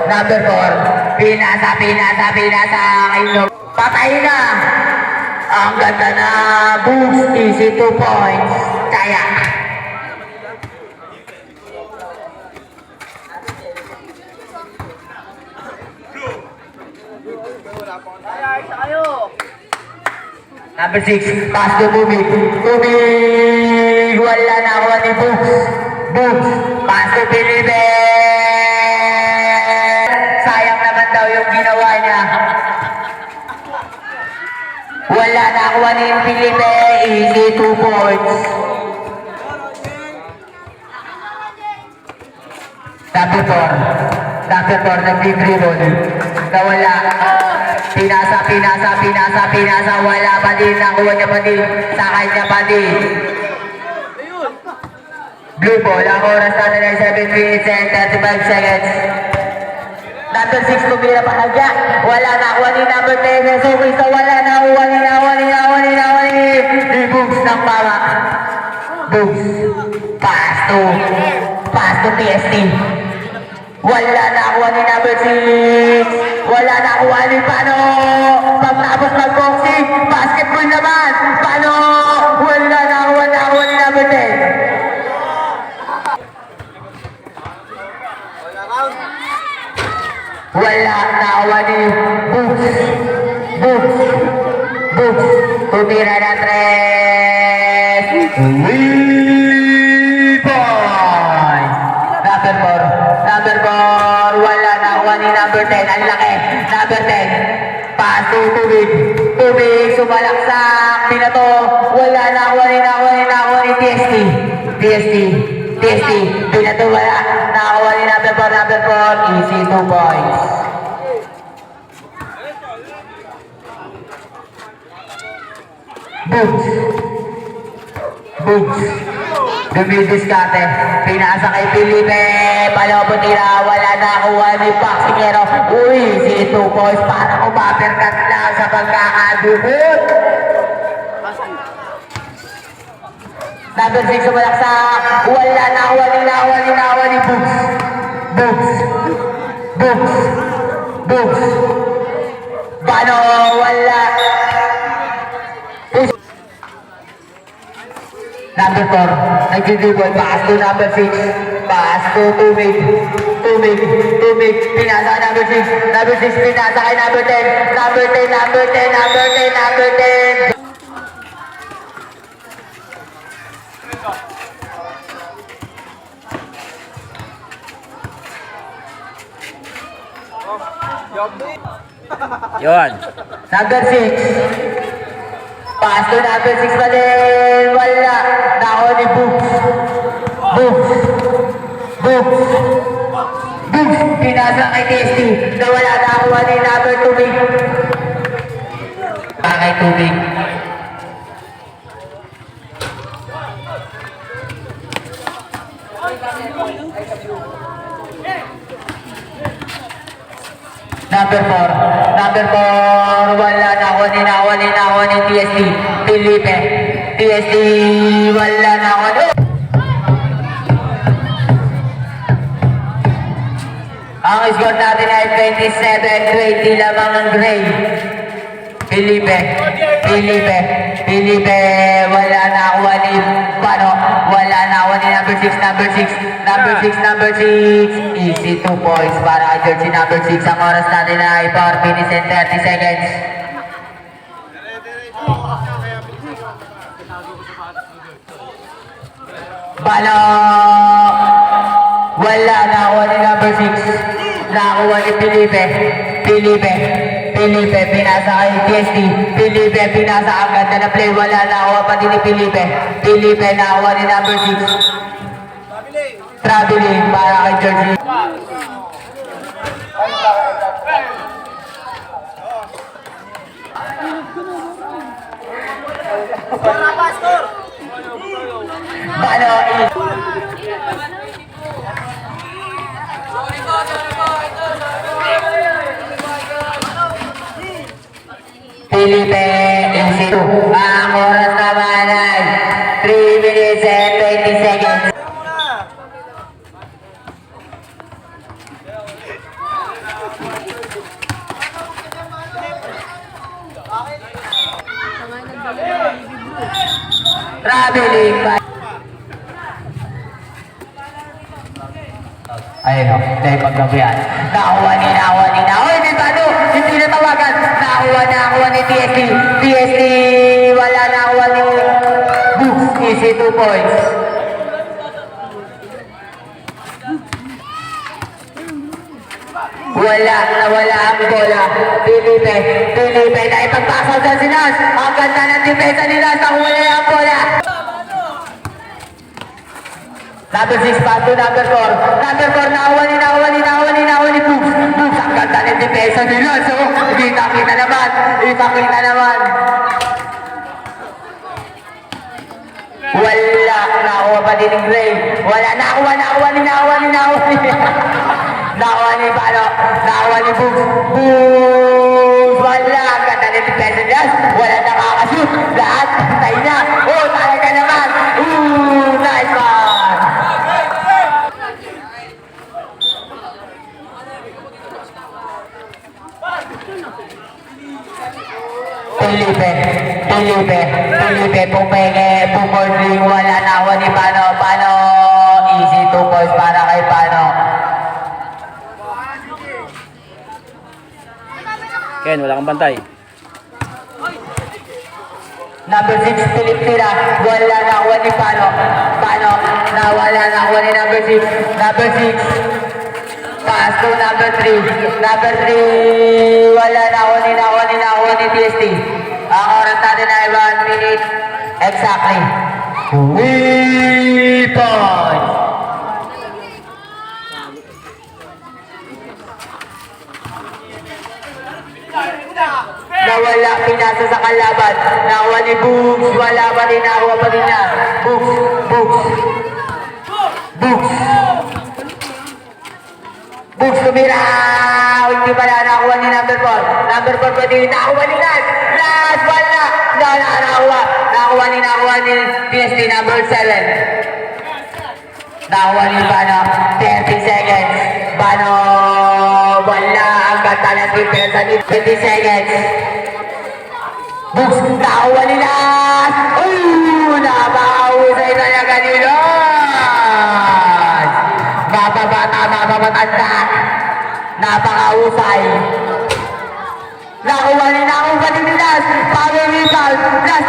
Number 4. Pinasa. Patay na. Ang ganda na. Boost. Easy 2 points. Kaya. Number 6, pass to Bumig. Wala na ako ni Books. Pass to Felipe. Sayang naman daw yung ginawa niya. Wala na ako ni Felipe. Easy 2 points. Number 4, nag-dribble. Nawala. Pinasa. Wala pa din. Nakuha niya pa din. Sakay niya pa din. Blue ball. Ang oras natin ay 7 minutes and 35 seconds. Number 6, tumira pa kagya. Wala na. Nakuha ni number 10. So, wala na. Nakuha ni Books ng pawa. Books. Pass to PST. Wala na ako ni number 6. Wala na ako ni Pano. Pagtapos mag-boxing, basketball naman. Pano. Wala na ako ni number 10. Wala na ako ni Books. Tumira na 3. Number 4, wala na ako ni number 10. Ang laki. Number 10. Pass to Tubig. Sumalaksak. Pinato. Wala na ako ni TST. Pinato. Wala. Nakakuha ni number 4. Easy 2 points. Books. Dumidiskarte. Pinasa kay Felipe. Palabot nila. Wala na kuha ni Paxingero. Uy, si 2 points para umaperkat lang sa pagkakadubot. Number 6 sumalaksak. Wala na kuha ni Books. Bano, wala. Number 4, nag-dribble, pass to number 6, pass to Tumig, pinasa number 6, pinasa kay number 10, number 10. Yun. Number 6. Pass to number 6 pa din. Wala. Nako ni Books. Pinasa kay TST. Nawala na ako ni number 2. Kay Tubig. Number 4, wala na ako ni TST. Felipe. TST, wala na ako ni. Ang score natin ay 27-20 lamang ang Gray. Felipe, wala na ako ni Pano. Wala na ako ni number 6. Easy 2 points para kay jersey number 6. Ang oras natin ay 4 minutes and 30 seconds. Pano, wala na ako ni number 6. Nakuha ni Felipe, pinasa kay TST. Felipe, pinasa ang ganda na play. Wala na ako pati ni Felipe, nakuha ni number 6. Traveling para kay jersey. Bano, Felipe, easy 2. Ang oras naman ay 3 minutes and 20 seconds. Traveling by... Ayun o, take on the yan. Nakuha ni. Oy, di ba no? Hindi na tawagan. Nakuha ni TST. TST, wala nakuha ni Books. Easy 2 points. Nawala ang bola. Felipe, na ipagpasaw sa si Nas. Ang ganda ng depensa ni Nas. Nakuha niya ang bola. Number 6 pass to number 4. Number 4, nakuha ni Books. Books, ang ganda ng depensa ni Nas. Kita naman. Wala, nakuha pa din ng Gray. Wala, nakuha ni Books. Wala, ang ganda ng depensa ni Nas. Wala nakakashoot. Lahat, pantay na. Oh, talaga naman. Nice one. Felipe, pumording, wala nakuha ni Pano. Easy 2 points para kay Pano. Ken, wala kang bantay. Number 6, Philip Tira, wala nakuha ni Pano. Wala nakuha ni number 6. Number 6, pass to number 3. Number 3, wala nakuha ni TST. Ang oras natin ay 1 minute exactly. Point! Nawala, pinasa sa kalaban. Nakuha ni Books, wala pa rin, nakuha pa rin niya. Books tumira. Hindi pala nakuha ni number 4. Number 4 pa din, nakuha ni Nas. Wala. Nakuha ni PST number 7. Nakuha ni Bano, 30 seconds. Bano, wala. Ang ganda ng difference ni 20 seconds. Books, nakuha ni Nas. Napakahusay na niya kanina. Mapamatanda. Napakahusay. Nakuha ni Nas. Power rebound. Nas,